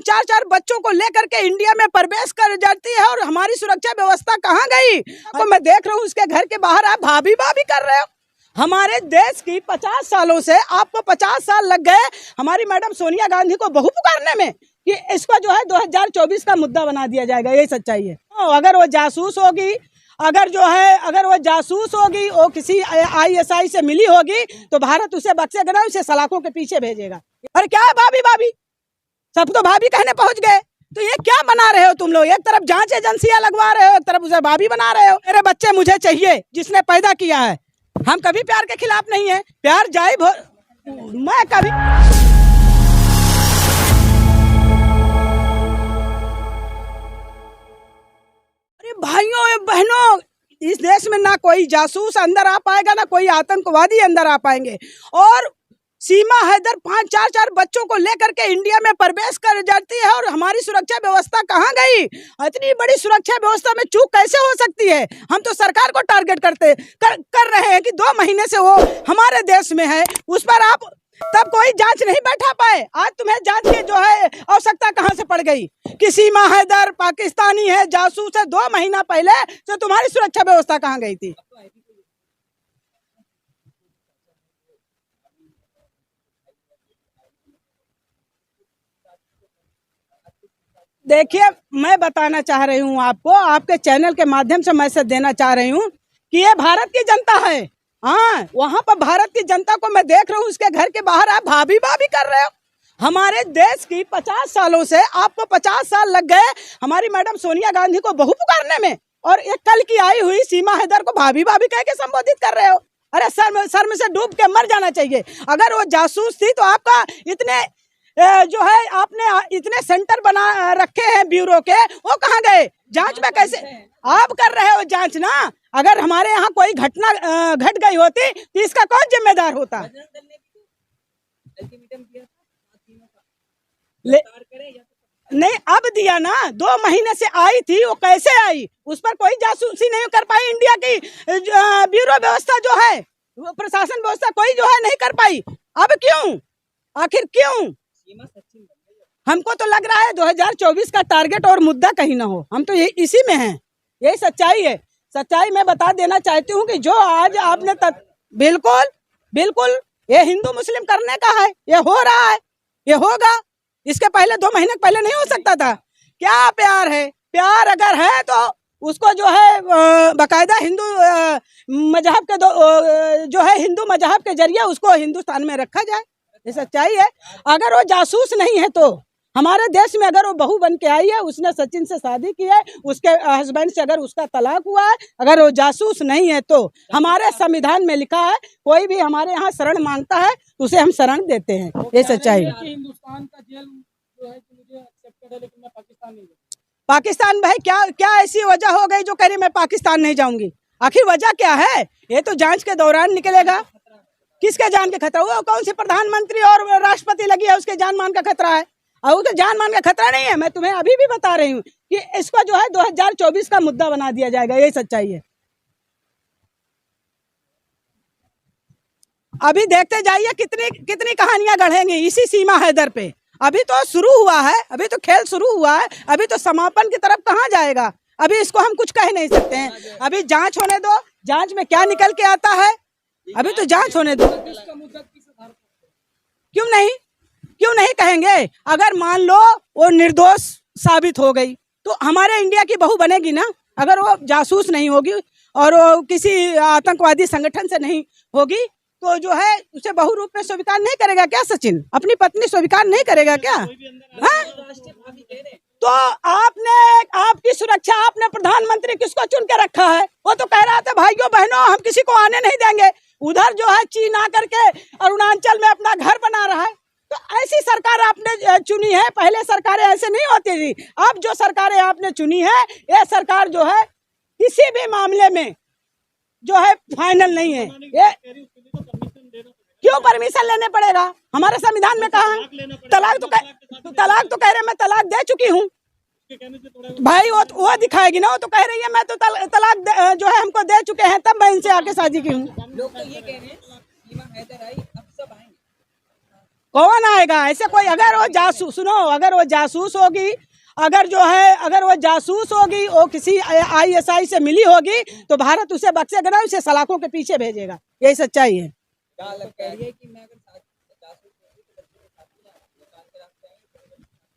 5 4 बच्चों को लेकर के इंडिया में प्रवेश कर जाती है और हमारी सुरक्षा व्यवस्था कहाँ गई? तो मैं देख रहा हूँ उसके घर के बाहर आप भाभी भाभी कर रहे हो। हमारे देश की 50 सालों से आपको 50 साल लग गए हमारी मैडम सोनिया गांधी को बहू पुकारने में कि इसको जो है 2024 का मुद्दा बना दिया जाएगा। यही सच्चाई है। अगर वो जासूस होगी, अगर वो जासूस होगी, वो किसी ISI से मिली होगी तो भारत उसे बख्शेगा ना, उसे सलाखों के पीछे भेजेगा। अरे क्या है भाभी भाभी, सब तो भाभी कहने पहुंच गए। तो ये क्या बना रहे हो तुम लोग? एक तरफ जांच एजेंसियां लगवा रहे हो, एक तरफ उसे भाभी बना रहे हो। मेरे बच्चे मुझे चाहिए जिसने पैदा किया है। हम कभी प्यार के खिलाफ नहीं है, प्यार जायब हो। मैं कभी भाइयों बहनों, इस देश में ना कोई जासूस अंदर आ पाएगा, ना कोई आतंकवादी अंदर आ पाएंगे। और सीमा हैदर 5 4 बच्चों को लेकर के इंडिया में प्रवेश कर जाती है और हमारी सुरक्षा व्यवस्था कहाँ गई? इतनी बड़ी सुरक्षा व्यवस्था में चूक कैसे हो सकती है? हम तो सरकार को टारगेट कर रहे हैं कि 2 महीने से वो हमारे देश में है, उस पर आप तब कोई जांच नहीं बैठा पाए। आज तुम्हें जांच की जो है आवश्यकता कहां से पड़ गई कि सीमा हैदर पाकिस्तानी है, जासूस है? 2 महीना पहले तो तुम्हारी सुरक्षा व्यवस्था कहां गई थी? देखिए, मैं बताना चाह रही हूँ आपको, आपके चैनल के माध्यम से मैसेज देना चाह रही हूँ कि ये भारत की जनता है। हाँ, वहाँ पर भारत की जनता को मैं देख रहा हूँ, उसके घर के बाहर आप भाभी भाभी कर रहे हो। हमारे देश की 50 सालों से आपको 50 साल लग गए हमारी मैडम सोनिया गांधी को बहू पुकारने में, और एक कल की आई हुई सीमा हैदर को भाभी भाभी कह के संबोधित कर रहे हो। अरे सर में से डूब के मर जाना चाहिए। अगर वो जासूस थी तो आपका इतने जो है आपने इतने सेंटर बना रखे हैं ब्यूरो के, वो कहाँ गए? जांच में कैसे आप कर रहे हो जांच ना? अगर हमारे यहाँ कोई घटना घट गई होती तो इसका कौन जिम्मेदार होता? नहीं, अब दिया ना, 2 महीने से आई थी, वो कैसे आई? उस पर कोई जासूसी नहीं कर पाई। इंडिया की ब्यूरो व्यवस्था जो है, प्रशासन व्यवस्था कोई जो है नहीं कर पाई। अब क्यों? आखिर क्यों? हमको तो लग रहा है 2024 का टारगेट और मुद्दा कहीं ना हो। हम तो इसी में हैं। यही सच्चाई है। सच्चाई मैं बता देना चाहती हूँ कि जो आज आपने बिल्कुल बिल्कुल ये हिंदू मुस्लिम करने का है, ये हो रहा है, ये होगा। इसके पहले 2 महीने पहले नहीं हो सकता था। क्या प्यार है? प्यार अगर है तो उसको जो है बाकायदा हिंदू मजहब के जो है हिंदू मजहब के जरिए उसको हिंदुस्तान में रखा जाए। ये सच्चाई है। अगर वो जासूस नहीं है तो हमारे देश में अगर वो बहू बन के आई है, उसने सचिन से शादी की है, उसके हस्बैंड से अगर उसका तलाक हुआ है, अगर वो जासूस नहीं है तो हमारे संविधान में लिखा है कोई भी हमारे यहाँ शरण मांगता है तो उसे हम शरण देते हैं। ये सच्चाई है। हिंदुस्तान का जेल जो है कि मुझे एक्सेप्ट करे, लेकिन मैं पाकिस्तान नहीं जाऊंगा। पाकिस्तान भाई क्या ऐसी वजह हो गई जो कह रही मैं पाकिस्तान नहीं जाऊंगी? आखिर वजह क्या है? ये तो जांच के दौरान निकलेगा। किसके जान का खतरा? वो कौन सी प्रधानमंत्री और राष्ट्रपति लगी है, उसके जान मान का खतरा है? और उसके जान मान का खतरा नहीं है। मैं तुम्हें अभी भी बता रही हूँ कि इसको जो है 2024 का मुद्दा बना दिया जाएगा। यही सच्चाई है। अभी देखते जाइए कितनी कहानियां गढ़ेंगी इसी सीमा हैदर पे। अभी तो शुरू हुआ है, अभी तो खेल शुरू हुआ है, अभी तो समापन की तरफ कहाँ जाएगा? अभी इसको हम कुछ कह नहीं सकते हैं। अभी जांच होने दो, जांच में क्या निकल के आता है, अभी तो जांच होने दो। क्यों नहीं कहेंगे? अगर मान लो वो निर्दोष साबित हो गई तो हमारे इंडिया की बहू बनेगी ना। अगर वो जासूस नहीं होगी और वो किसी आतंकवादी संगठन से नहीं होगी तो जो है उसे बहू रूप में स्वीकार नहीं करेगा क्या? सचिन अपनी पत्नी स्वीकार नहीं करेगा क्या? तो आपकी सुरक्षा आपने प्रधानमंत्री किसको चुन के रखा है? वो तो कह रहा था भाइयों बहनों हम किसी को आने नहीं देंगे। उधर जो है चीन आकर के अरुणाचल में अपना घर बना रहा है। तो ऐसी सरकार आपने चुनी है। पहले सरकारें ऐसे नहीं होती थी। अब जो सरकारें आपने चुनी है, ये सरकार जो है किसी भी मामले में जो है फाइनल नहीं है। ये क्यों परमिशन लेने पड़ेगा? हमारे संविधान में कहा है तलाक तो कह रहे मैं तलाक दे चुकी हूँ। भाई वो दिखाएगी ना। वो तो कह रही है मैं तो तलाक जो है हमको दे चुके हैं, तब मैं इनसे आके शादी की हूँ। लोग तो ये कह रहे हैं सीमा हैदर आई, अब सब आएंगे। कौन आएगा ऐसे कोई? अगर वो जासूस, सुनो, अगर वो जासूस होगी, अगर वो जासूस होगी, वो किसी ISI से मिली होगी, तो भारत उसे बख्शेगा ना, उसे सलाखों के पीछे भेजेगा। यही सच्चाई है।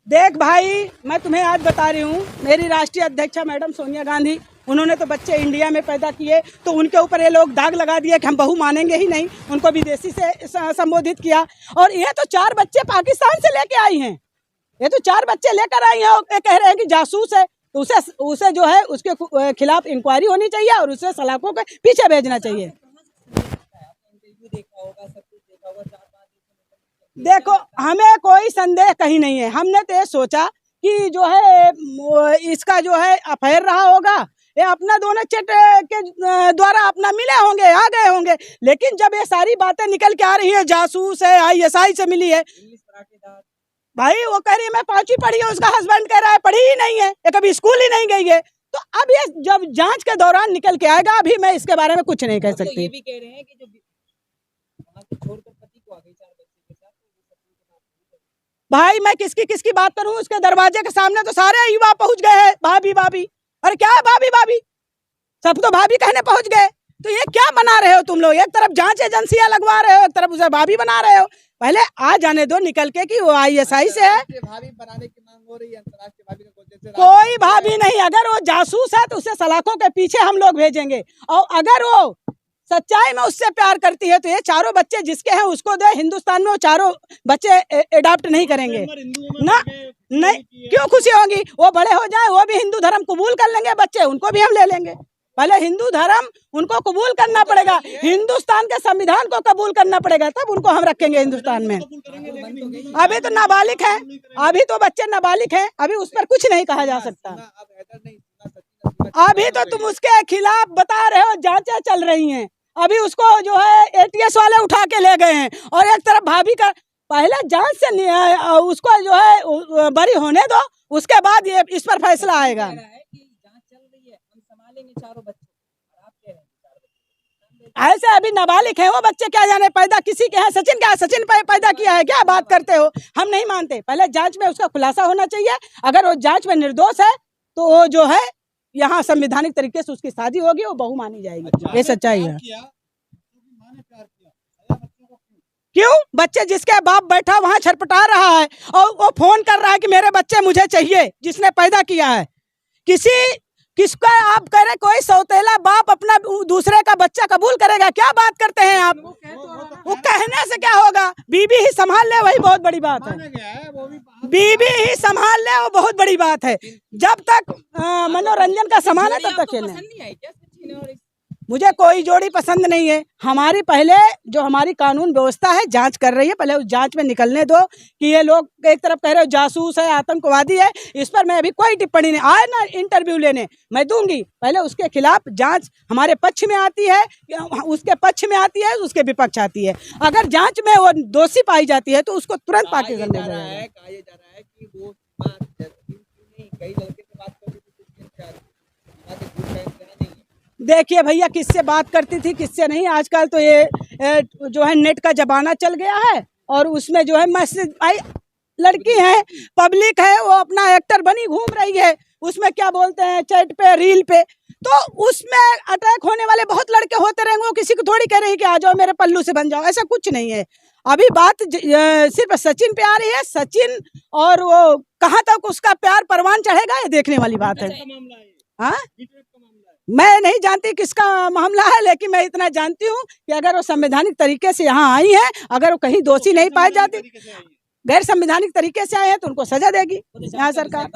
देख भाई, मैं तुम्हें आज बता रही हूँ, मेरी राष्ट्रीय अध्यक्षा मैडम सोनिया गांधी, उन्होंने तो बच्चे इंडिया में पैदा किए, तो उनके ऊपर ये लोग दाग लगा दिए कि हम बहू मानेंगे ही नहीं, उनको विदेशी से संबोधित किया। और ये तो 4 बच्चे पाकिस्तान से लेके आई हैं, ये तो 4 बच्चे लेकर आई हैं, और कह रहे हैं कि जासूस है। तो उसे जो है उसके खिलाफ इंक्वायरी होनी चाहिए और उसे सलाखों के पीछे भेजना चाहिए। देखो, हमें कोई संदेह कहीं नहीं है। हमने तो ये सोचा कि जो है इसका जो है अफेयर रहा होगा, ये अपना दोनों चेट के द्वारा अपना मिले होंगे, आ गए होंगे। लेकिन जब ये सारी बातें निकल के आ रही है, जासूस है, ISI से मिली है, भाई वो कह रही है मैं 5वीं पढ़ी है, उसका हस्बैंड कह रहा है पढ़ी ही नहीं है, ये कभी स्कूल ही नहीं गई है। तो अब ये जब जांच के दौरान निकल के आएगा, अभी मैं इसके बारे में कुछ नहीं कह सकती। ये भी कह रहे हैं कि जो छोड़कर पति को आ गई 4 बच्चे के साथ, भाई मैं किसकी बात करूं? उसके दरवाजे के सामने तो सारे युवा पहुंच गए हैं, भाभी भाभी। अरे क्या है भाभी भाभी, सब तो भाभी कहने पहुंच गए। तो ये क्या बना रहे हो तुम लोग? एक तरफ जांच एजेंसियां लगवा रहे हो, एक तरफ उसे भाभी बना रहे हो। पहले आ जाने दो निकल के कि वो ISI से है। भाभी बनाने की मांग हो रही है, अंतर्राष्ट्रीय भाभी का कोई भाभी नहीं, अगर वो जासूस है तो उसे सलाखों के पीछे हम लोग भेजेंगे। और अगर वो सच्चाई में उससे प्यार करती है तो ये 4 बच्चे जिसके हैं उसको दे। हिंदुस्तान में वो 4 बच्चे अडॉप्ट नहीं करेंगे ना, नहीं। क्यों खुशी होगी? वो बड़े हो जाए, वो भी हिंदू धर्म कबूल कर लेंगे बच्चे, उनको भी हम ले लेंगे। पहले हिंदू धर्म उनको कबूल करना पड़ेगा, हिंदुस्तान के संविधान को कबूल करना पड़ेगा, तब उनको हम रखेंगे हिंदुस्तान में। अभी तो नाबालिग है, अभी तो बच्चे नाबालिग हैं, अभी उस पर कुछ नहीं कहा जा सकता। अभी तो तुम उसके खिलाफ बता रहे हो, जांचें चल रही हैं। अभी उसको जो है ATS वाले उठा के ले गए हैं, और एक तरफ भाभी का पहले जांच से उसको जो है बरी होने दो, उसके बाद ये इस पर फैसला आएगा। ऐसे अभी नाबालिग है वो बच्चे, क्या जाने पैदा किसी के हैं। सचिन क्या, सचिन पैदा किया है क्या? बात करते हो, हम नहीं मानते। पहले जांच में उसका खुलासा होना चाहिए। अगर वो जांच में निर्दोष है तो वो जो है यहाँ संवैधानिक तरीके से उसकी शादी होगी, वो बहू मानी जाएगी। ये सच्चाई है। क्यों? बच्चे जिसके बाप बैठा वहाँ छटपटा रहा है और वो फोन कर रहा है कि मेरे बच्चे मुझे चाहिए, जिसने पैदा किया है। किसका आप कह रहे? कोई सौतेला बाप अपना दूसरे का बच्चा कबूल करेगा? क्या बात करते हैं आप? वो कहने से क्या होगा? बीबी ही संभाल ले, वही बहुत बड़ी बात है। बीबी ही संभाल ले, वो बहुत बड़ी बात है। जब तक मनोरंजन का सामान है तब तक खेलने। मुझे कोई जोड़ी पसंद नहीं है। हमारी पहले जो हमारी कानून व्यवस्था है जांच कर रही है, पहले उस जांच में निकलने दो कि ये लोग एक तरफ कह रहे हो जासूस है, आतंकवादी है। इस पर मैं अभी कोई टिप्पणी नहीं, आए ना इंटरव्यू लेने मैं दूंगी। पहले उसके खिलाफ जांच हमारे पक्ष में आती है, उसके पक्ष में आती है, उसके विपक्ष आती है। अगर जांच में वो दोषी पाई जाती है तो उसको तुरंत पाकिस्तान ले जाया है। देखिए भैया, किससे बात करती थी किससे नहीं, आजकल तो ये जो है नेट का जमाना चल गया है, और उसमें जो है मैसेज आई, लड़की है, पब्लिक है, वो अपना एक्टर बनी घूम रही है, उसमें क्या बोलते हैं चैट पे, रील पे, तो उसमें अटैक होने वाले बहुत लड़के होते रहेंगे। वो किसी को थोड़ी कह रही कि आ जाओ मेरे पल्लू से बन जाओ, ऐसा कुछ नहीं है। अभी बात सिर्फ सचिन पे आ रही है। सचिन और वो कहाँ तक उसका प्यार परवान चढ़ेगा, ये देखने वाली बात है। हाँ, मैं नहीं जानती किसका मामला है, लेकिन मैं इतना जानती हूँ कि अगर वो संवैधानिक तरीके से यहाँ आई है, अगर वो कहीं दोषी नहीं पाई जाती, गैर संवैधानिक तरीके से आए हैं तो उनको सजा देगी यहाँ सरकार।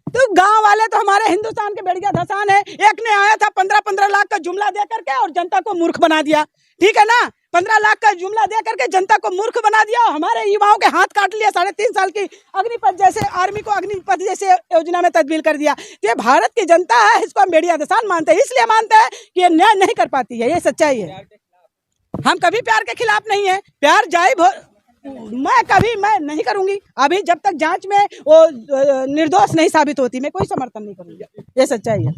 तो गांव वाले तो हमारे हिंदुस्तान के बेड़िया धसान है। एक ने आया था 15-15 लाख का जुमला दे करके और जनता को मूर्ख बना दिया, ठीक है ना। 15 लाख का जुमला दे करके जनता को मूर्ख बना दिया, हमारे युवाओं के हाथ काट लिया। 3.5 साल की अग्निपथ जैसे, आर्मी को अग्निपथ जैसे योजना में तब्दील कर दिया। ये भारत की जनता है, इसको हम बेड़िया धसान मानते हैं, इसलिए मानते हैं कि ये न्याय नहीं कर पाती है। ये सच्चाई है। हम कभी प्यार के खिलाफ नहीं है, प्यार जायज मैं नहीं करूंगी। अभी जब तक जांच में वो निर्दोष नहीं साबित होती, मैं कोई समर्थन नहीं करूंगी। ये सच्चाई है।